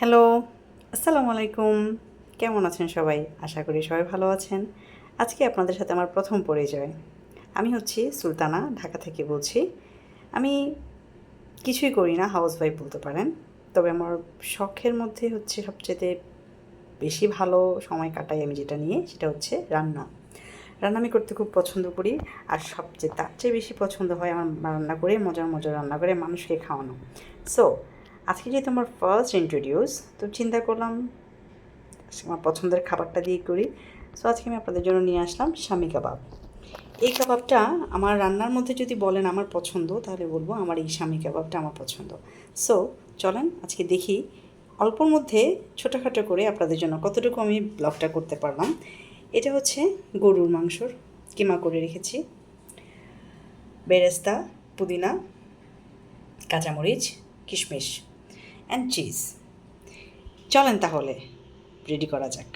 Hello, আসসালামু আলাইকুম। কেমন আছেন সবাই? আশা করি সবাই ভালো আছেন। আজকে আপনাদের সাথে আমার প্রথম পরিচয়। আমি হচ্ছি সুলতানা, ঢাকা থেকে বলছি। আমি কিছুই করি না, হাউসওয়াইফ বলতে পারেন। তবে আমার শখের মধ্যে হচ্ছে সবচাইতে বেশি ভালো সময় কাটাই আমি যেটা নিয়ে, সেটা হচ্ছে রান্না। রান্না আমি করতে খুব পছন্দ করি। আর সবচেয়ে তার চেয়ে বেশি পছন্দ হয় আমার রান্না করে মজার মজার রান্না করে মানুষকে খাওয়ানো। সো আজকে যেহেতু আমার ফার্স্ট ইন্ট্রোডিউস, তো চিন্তা করলাম আমার পছন্দের খাবারটা দিয়ে করি। সো আজকে আমি আপনাদের জন্য নিয়ে আসলাম শামি কাবাব। এই কাবাবটা আমার রান্নার মধ্যে যদি বলেন আমার পছন্দ, তাহলে বলবো আমার এই শামি কাবাবটা আমার পছন্দ। সো চলেন আজকে দেখি অল্পর মধ্যে ছোটোখাটো করে আপনাদের জন্য কতটুকু আমি ব্লগটা করতে পারলাম। এটা হচ্ছে গরুর মাংসর কিমা করে রেখেছি, বেরেস্তা, পুদিনা, কাঁচামরিচ, কিশমিশ অ্যান্ড চিজ। চলেন তাহলে রেডি করা যাক।